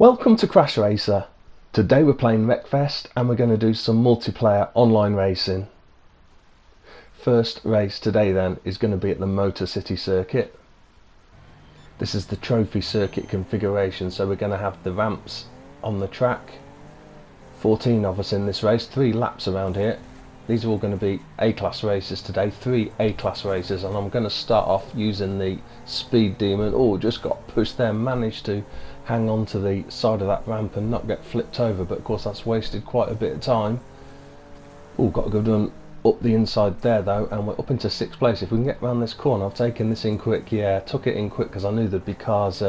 Welcome to CrashRacer. Today we're playing Wreckfest and we're going to do some multiplayer online racing. First race today then is going to be at the Motor City circuit. This is the trophy circuit configuration, so we're going to have the ramps on the track. 14 of us in this race, 3 laps around here. These are all going to be A-class races today, 3 A-class races, and I'm going to start off using the Speed Demon. Oh, just got pushed there, managed to hang on to the side of that ramp and not get flipped over, but of course that's wasted quite a bit of time. Oh, got to go down up the inside there though, and we're up into 6th place. If we can get around this corner, I've taken this in quick. Yeah, took it in quick because I knew there'd be cars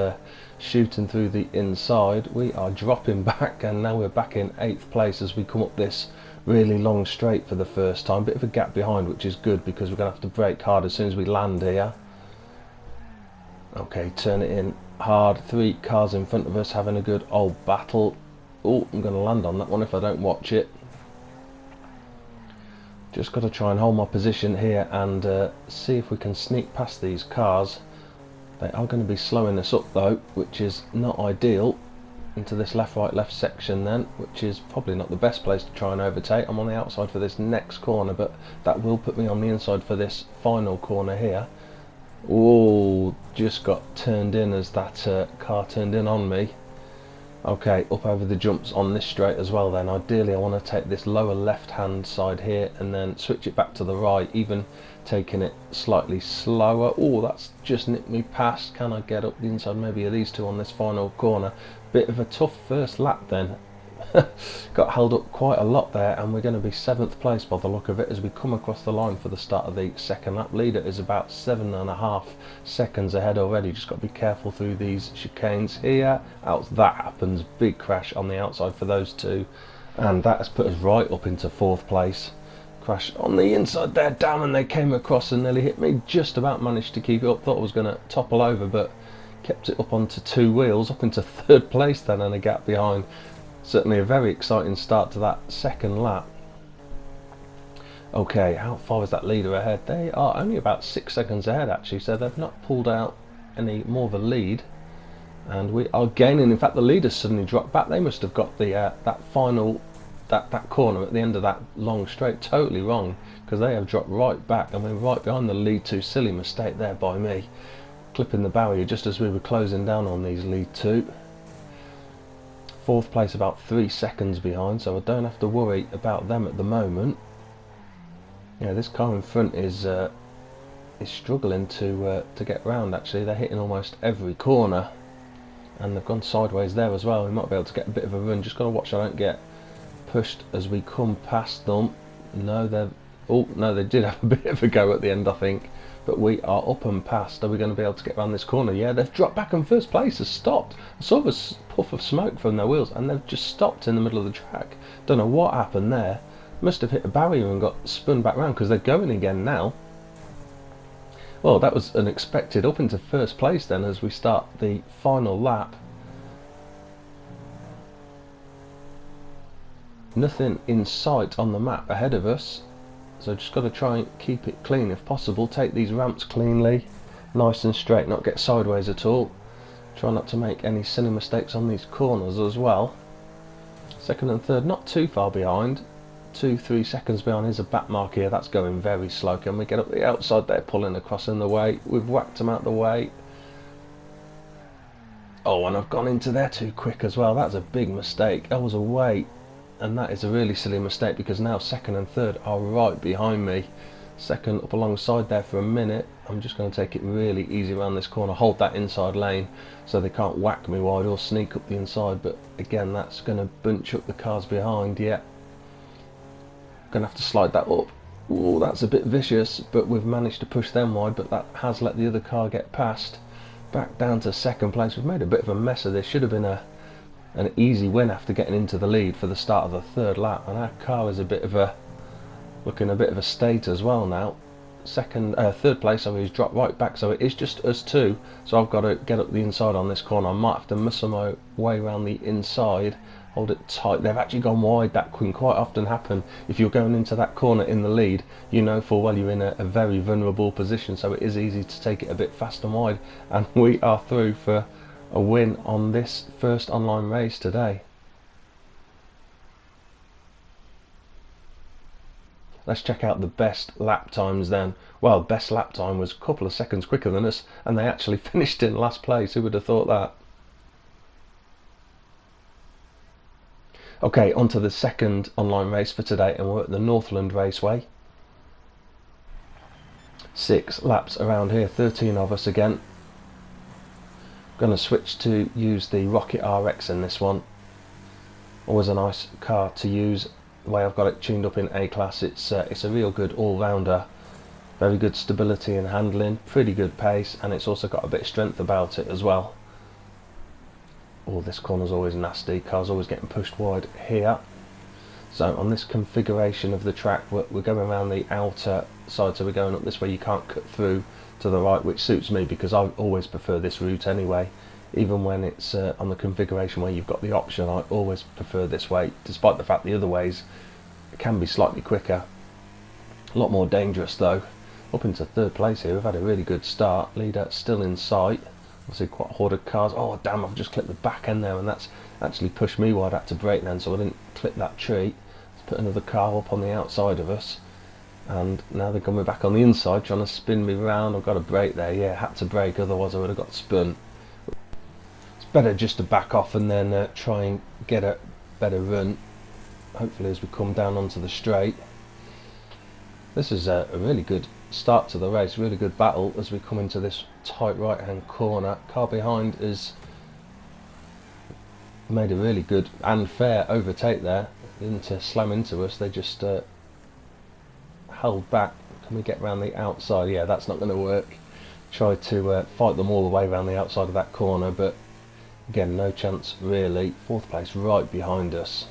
shooting through the inside. We are dropping back, and now we're back in 8th place as we come up this really long straight for the first time. Bit of a gap behind, which is good because we're going to have to brake hard as soon as we land here. Okay, turn it in hard. 3 cars in front of us having a good old battle. Oh, I'm going to land on that one if I don't watch it. Just got to try and hold my position here and see if we can sneak past these cars. They are going to be slowing us up though, which is not ideal. Into this left right left section then, which is probably not the best place to try and overtake. I'm on the outside for this next corner, but that will put me on the inside for this final corner here. Oh, just got turned in as that car turned in on me. Okay, up over the jumps on this straight as well then. Ideally I want to take this lower left hand side here and then switch it back to the right, even taking it slightly slower. Oh, that's just nipped me past. Can I get up the inside maybe of these two on this final corner? Bit of a tough first lap then. Got held up quite a lot there, and we're going to be 7th place by the look of it as we come across the line for the start of the second lap. Leader is about 7.5 seconds ahead already. Just got to be careful through these chicanes here. Out that happens, big crash on the outside for those two, and that has put us right up into 4th place. Crash on the inside there, damn, and they came across and nearly hit me. Just about managed to keep it up. Thought I was going to topple over, but kept it up onto 2 wheels, up into 3rd place then, and a gap behind. Certainly a very exciting start to that second lap. Okay, how far is that leader ahead? They are only about 6 seconds ahead actually, so they've not pulled out any more of a lead, and we are gaining. In fact, the leaders suddenly dropped back. They must have got the that final that corner at the end of that long straight totally wrong, because they have dropped right back and we're right behind the lead 2. Silly mistake there by me, clipping the barrier just as we were closing down on these lead 2. 4th place about 3 seconds behind, so I don't have to worry about them at the moment. Yeah, this car in front is struggling to get round actually. They're hitting almost every corner and they've gone sideways there as well. We might be able to get a bit of a run. Just got to watch I don't get pushed as we come past them. No, they did have a bit of a go at the end I think, but we are up and past. Are we going to be able to get around this corner? Yeah, they've dropped back, and 1st place has stopped. I saw a puff of smoke from their wheels and they've just stopped in the middle of the track. Don't know what happened there. Must have hit a barrier and got spun back round, because they're going again now. Well, that was unexpected. Up into 1st place then as we start the final lap. Nothing in sight on the map ahead of us, so just got to try and keep it clean if possible. Take these ramps cleanly, nice and straight, not get sideways at all. Try not to make any silly mistakes on these corners as well. 2nd and 3rd not too far behind. 2-3 seconds behind. Here's a back mark here, that's going very slow. Can we get up the outside there, pulling across in the way? We've whacked them out the way. Oh, and I've gone into there too quick as well. That's a big mistake. I was away, and that is a really silly mistake because now 2nd and 3rd are right behind me. 2nd up alongside there for a minute. I'm just going to take it really easy around this corner, hold that inside lane so they can't whack me wide or sneak up the inside, but again that's going to bunch up the cars behind. Yeah, going to have to slide that up. Oh, that's a bit vicious, but we've managed to push them wide, but that has let the other car get past. Back down to 2nd place. We've made a bit of a mess of this. Should have been an easy win after getting into the lead for the start of the 3rd lap, and our car is looking a bit of a state as well now. 3rd place, so he's dropped right back, so it is just us 2, so I've got to get up the inside on this corner. I might have to muscle my way around the inside, hold it tight. They've actually gone wide. That can quite often happen if you're going into that corner in the lead. You know full well you're in a very vulnerable position, so it is easy to take it a bit fast and wide, and we are through for a win on this first online race today. Let's check out the best lap times then. Well, best lap time was a couple of seconds quicker than us, and they actually finished in last place. Who would have thought that? Okay, on to the second online race for today, and we're at the Northland Raceway. 6 laps around here, 13 of us again. Going to switch to use the Rocket RX in this one. Always a nice car to use. The way I've got it tuned up in A-Class, it's a real good all-rounder. Very good stability and handling, pretty good pace, and it's also got a bit of strength about it as well. Oh, this corner's always nasty. Car's always getting pushed wide here. So on this configuration of the track, we're going around the outer side, so we're going up this way. You can't cut through to the right, which suits me because I always prefer this route anyway. Even when it's on the configuration where you've got the option, I always prefer this way, despite the fact the other ways can be slightly quicker. A lot more dangerous though. Up into third place here, we've had a really good start. Leader still in sight. Obviously quite a horde of cars. Oh damn, I've just clipped the back end there, and that's actually pushed me wide. I had to brake then, so I didn't clip that tree. Let's put another car up on the outside of us, and now they're coming back on the inside trying to spin me round. I've got to brake there. Yeah, had to brake, otherwise I would have got spun. It's better just to back off and then try and get a better run, hopefully, as we come down onto the straight. This is a really good start to the race, really good battle as we come into this tight right hand corner. Car behind has made a really good and fair overtake there. They didn't slam into us, they just held back. Can we get around the outside? Yeah, that's not going to work. Try to fight them all the way around the outside of that corner, but again, no chance really. Fourth place right behind us.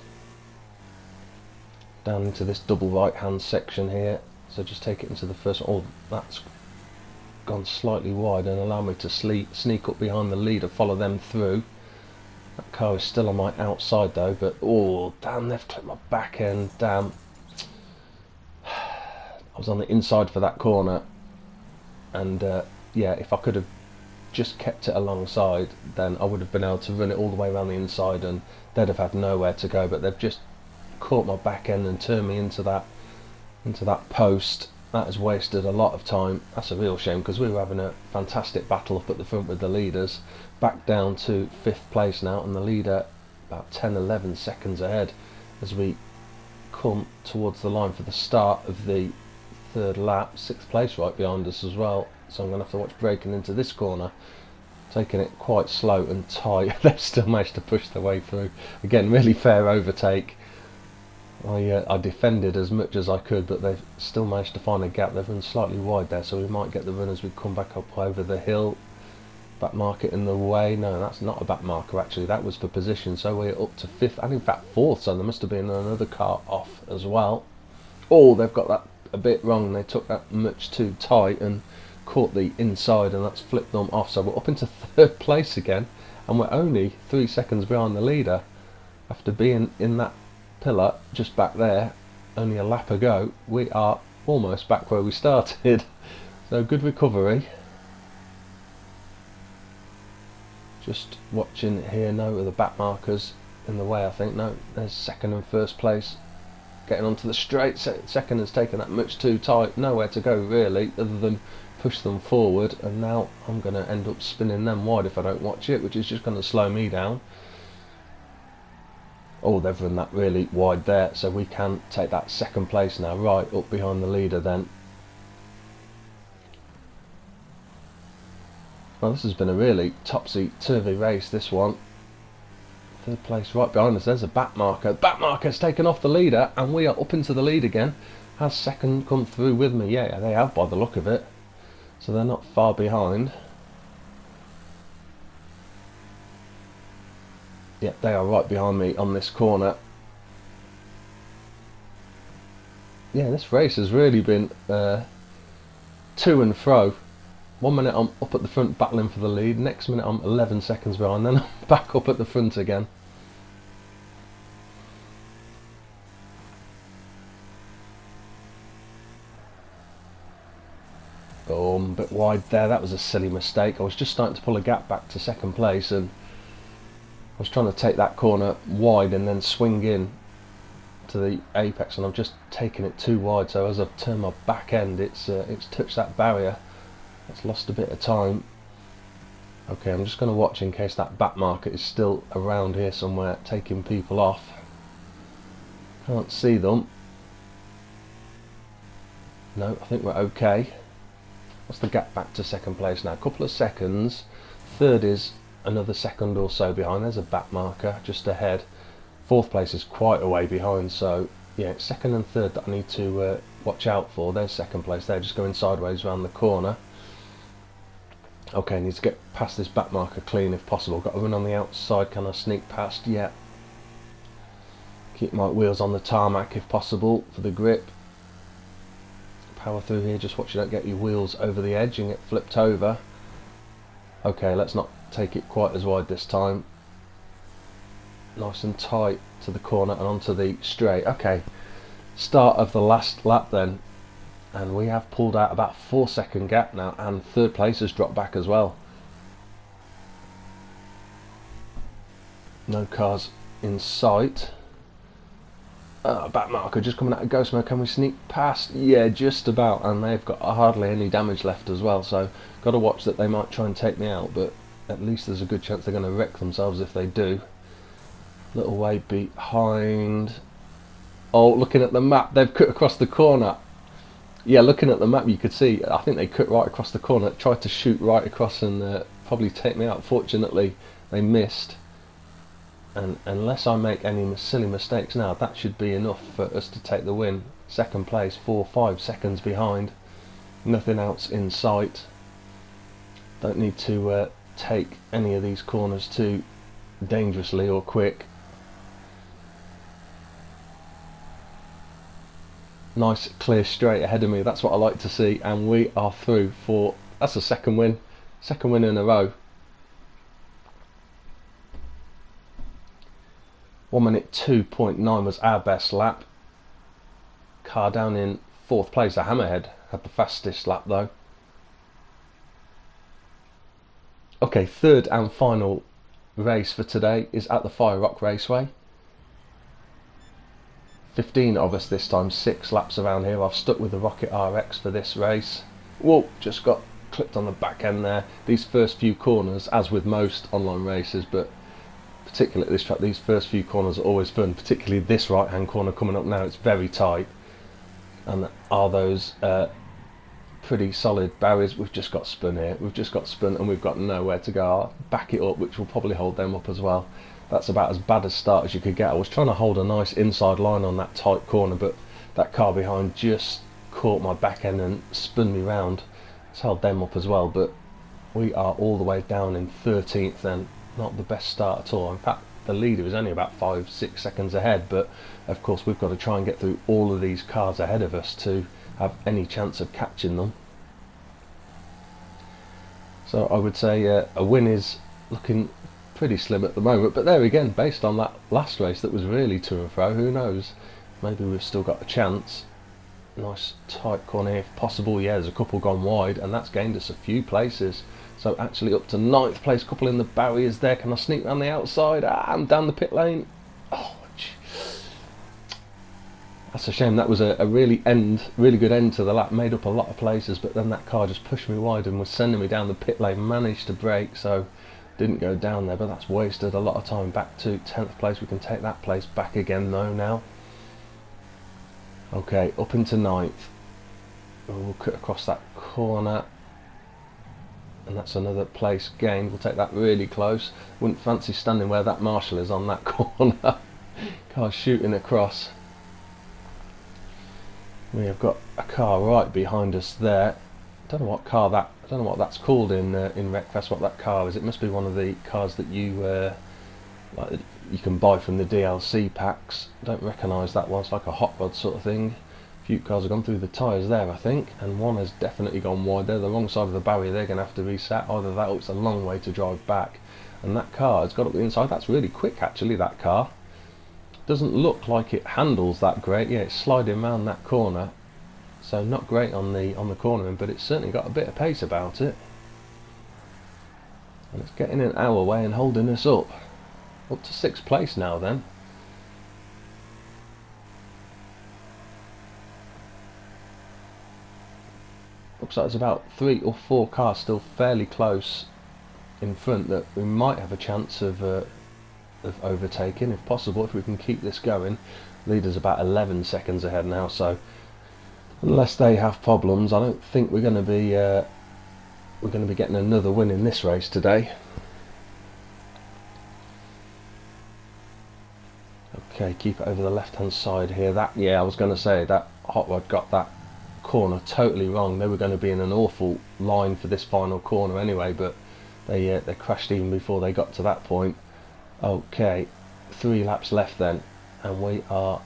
Down into this double right hand section here, so just take it into the first one. Oh, that's gone slightly wide and allow me to sneak up behind the leader, follow them through. That car is still on my outside though, but oh damn, they've clipped my back end. Damn, I was on the inside for that corner, and yeah, if I could have just kept it alongside, then I would have been able to run it all the way around the inside and they'd have had nowhere to go. But they've just caught my back end and turned me into that post. That has wasted a lot of time. That's a real shame, because we were having a fantastic battle up at the front with the leaders. Back down to 5th place now, and the leader about 10-11 seconds ahead as we come towards the line for the start of the third lap. 6th place right behind us as well, so I'm going to have to watch braking into this corner. Taking it quite slow and tight. They've still managed to push their way through. Again, really fair overtake. I defended as much as I could, but they've still managed to find a gap. They've run slightly wide there, so we might get the run as we come back up over the hill. Back marker in the way. No, that's not a back marker actually, that was for position. So we're up to 5th, and in fact 4th, so there must have been another car off as well. Oh, they've got that a bit wrong. They took that much too tight and caught the inside, and that's flipped them off. So we're up into 3rd place again, and we're only 3 seconds behind the leader after being in that pillar just back there only a lap ago. We are almost back where we started. So good recovery. Just watching here, no other back markers in the way, I think. No, there's 2nd and 1st place getting onto the straight. 2nd has taken that much too tight, nowhere to go really other than push them forward, and now I'm going to end up spinning them wide if I don't watch it, which is just going to slow me down. Oh, they've run that really wide there, so we can take that 2nd place now, right up behind the leader then. Well, this has been a really topsy-turvy race, this one. 3rd place right behind us. There's a back marker. Back marker's taken off the leader, and we are up into the lead again. Has 2nd come through with me? Yeah, they have by the look of it. So they're not far behind. Yeah, they are right behind me on this corner. Yeah, this race has really been to and fro. 1 minute I'm up at the front battling for the lead, next minute I'm 11 seconds behind, then I'm back up at the front again. Oh, I'm a bit wide there. That was a silly mistake. I was just starting to pull a gap back to second place, and I was trying to take that corner wide and then swing in to the apex, and I've just taken it too wide. So as I've turned my back end, it's touched that barrier. It's lost a bit of time. Okay, I'm just going to watch in case that back marker is still around here somewhere, taking people off. Can't see them. No, I think we're okay. What's the gap back to second place now? A couple of seconds. Third is another second or so behind. There's a back marker just ahead. Fourth place is quite a way behind, so yeah, it's second and third that I need to watch out for. There's second place. They're just going sideways around the corner. Okay, I need to get past this back marker clean if possible. Got to run on the outside. Can I sneak past? Yeah. Keep my wheels on the tarmac if possible for the grip. Power through here, just watch you don't get your wheels over the edge and get flipped over. Okay, let's not take it quite as wide this time. Nice and tight to the corner and onto the straight. Okay, start of the last lap then, and we have pulled out about 4-second gap now, and third place has dropped back as well. No cars in sight. Back marker just coming out of ghost mode. Can we sneak past? Yeah, just about, and they've got hardly any damage left as well, so got to watch that. They might try and take me out, but at least there's a good chance they're going to wreck themselves if they do. Little way behind. Oh, looking at the map, they've cut across the corner. Yeah, looking at the map you could see, I think they cut right across the corner, tried to shoot right across and probably take me out. Fortunately they missed, and unless I make any silly mistakes now, that should be enough for us to take the win. Second place, 4-5 seconds behind, nothing else in sight. Don't need to take any of these corners too dangerously or quick. Nice clear straight ahead of me, that's what I like to see, and we are through for, that's a second win in a row. 1 minute 2.9 was our best lap. Car down in fourth place, a Hammerhead, had the fastest lap though. Okay, third and final race for today is at the Fire Rock Raceway. 15 of us this time, 6 laps around here. I've stuck with the Rocket RX for this race. Whoa, just got clipped on the back end there. These first few corners, as with most online races, but particularly at this track, these first few corners are always fun, particularly this right hand corner coming up now. It's very tight, and are those pretty solid barriers. We've just got spun here, we've just got spun, and we've got nowhere to go. I'll back it up, which will probably hold them up as well. That's about as bad a start as you could get. I was trying to hold a nice inside line on that tight corner, but that car behind just caught my back end and spun me round. It's held them up as well, but we are all the way down in 13th and not the best start at all. In fact, the leader is only about 5-6 seconds ahead, but of course we've got to try and get through all of these cars ahead of us to have any chance of catching them. So I would say a win is looking pretty slim at the moment, but there again, based on that last race that was really to and fro, who knows, maybe we've still got a chance. Nice tight corner here if possible. Yeah, there's a couple gone wide, and that's gained us a few places, so actually up to 9th place. Couple in the barriers there. Can I sneak around the outside? I'm down the pit lane. Oh, that's a shame. That was a really good end to the lap, made up a lot of places, but then that car just pushed me wide and was sending me down the pit lane. Managed to brake, so didn't go down there, but that's wasted a lot of time. Back to 10th place. We can take that place back again though now. Okay, up into 9th. We'll cut across that corner, and that's another place gained. We'll take that really close. Wouldn't fancy standing where that marshal is on that corner. Car's shooting across. We have got a car right behind us there. Don't know what car that. I don't know what that's called in Wreckfest. What that car is? It must be one of the cars that you like you can buy from the DLC packs. I don't recognise that one. It's like a hot rod sort of thing. A few cars have gone through the tyres there, I think, and one has definitely gone wide. They're the wrong side of the barrier. They're going to have to reset. Either that, or it's a long way to drive back. And that car has got up the inside. That's really quick, actually. That car doesn't look like it handles that great. Yeah, it's sliding around that corner. so not great on the cornering, but it's certainly got a bit of pace about it, and it's getting in our way and holding us up to 6th place now. Then looks like there's about 3 or 4 cars still fairly close in front that we might have a chance of overtaking if possible, if we can keep this going. Leader's about 11 seconds ahead now, so unless they have problems, I don't think we're going to be getting another win in this race today. Okay, keep it over the left hand side here. I was going to say that hot rod got that corner totally wrong. They were going to be in an awful line for this final corner anyway, but they crashed even before they got to that point. Okay, 3 laps left then, and we are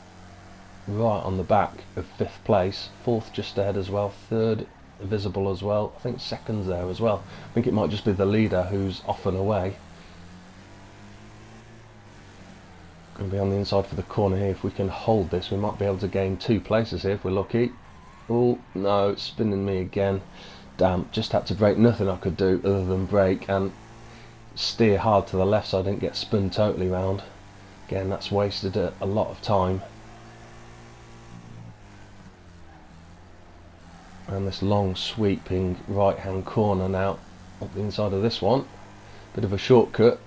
right on the back of 5th place, 4th just ahead as well, 3rd visible as well, I think 2nd's there as well. I think it might just be the leader who's off and away. Going to be on the inside for the corner here. If we can hold this, we might be able to gain 2 places here if we're lucky. Oh no, it's spinning me again. Damn, just had to brake. Nothing I could do other than brake and steer hard to the left so I didn't get spun totally round. Again, that's wasted a lot of time. And this long sweeping right hand corner now up the inside of this one. Bit of a shortcut.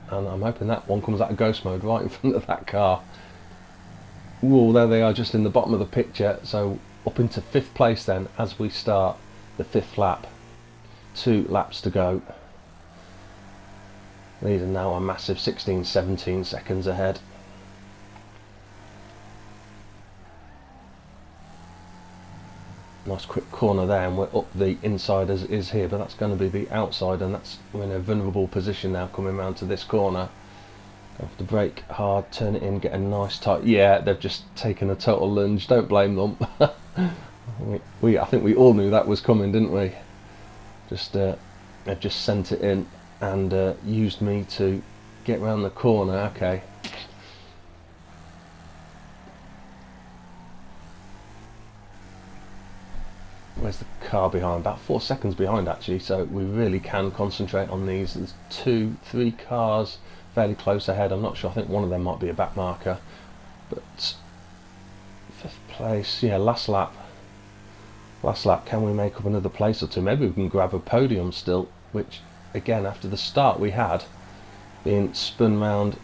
And I'm hoping that one comes out of ghost mode right in front of that car. Whoa, there they are, just in the bottom of the picture. So up into 5th place then as we start the 5th lap. 2 laps to go. These are now a massive 16-17 seconds ahead. Nice quick corner there, and we're up the inside as it is here, but that's going to be the outside, and that's, we're in a vulnerable position now coming round to this corner. Have to brake hard, turn it in, get a nice tight. Yeah, they've just taken a total lunge. Don't blame them. I think we all knew that was coming, didn't we? They've just sent it in and used me to get round the corner. Okay. Where's the car behind? About 4 seconds behind actually, so we really can concentrate on these. There's 2, 3 cars fairly close ahead. I'm not sure, I think one of them might be a back marker, but 5th place, yeah, last lap, can we make up another place or 2? Maybe we can grab a podium still, which again, after the start we had, being spun round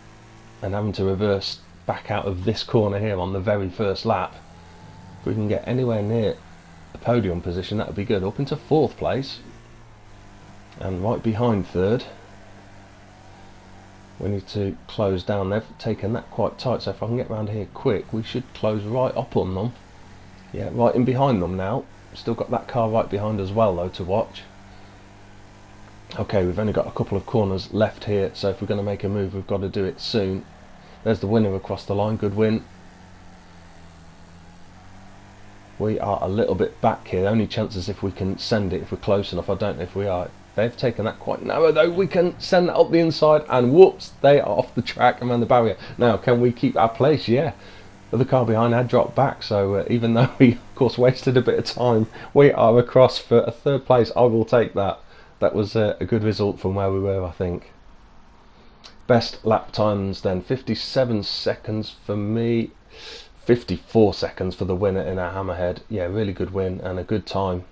and having to reverse back out of this corner here on the very first lap, if we can get anywhere near the podium position, that would be good. Up into 4th place and right behind 3rd. We need to close down. They've taken that quite tight, so if I can get around here quick, we should close right up on them. Yeah, right in behind them now. Still got that car right behind as well though to watch. Okay, we've only got a couple of corners left here, so if we're going to make a move we've got to do it soon. There's the winner across the line, good win. We are a little bit back here. The only chance is if we can send it, if we're close enough. I don't know if we are. They've taken that quite narrow though. We can send that up the inside and whoops, they are off the track and around the barrier. Now, can we keep our place? Yeah. But the car behind had dropped back, so even though we of course wasted a bit of time, we are across for a 3rd place. I will take that. That was a good result from where we were, I think. Best lap times then, 57 seconds for me, 54 seconds for the winner in our Hammerhead. Yeah, really good win and a good time.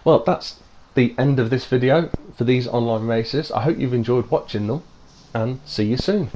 Well, that's the end of this video for these online races. I hope you've enjoyed watching them, and see you soon.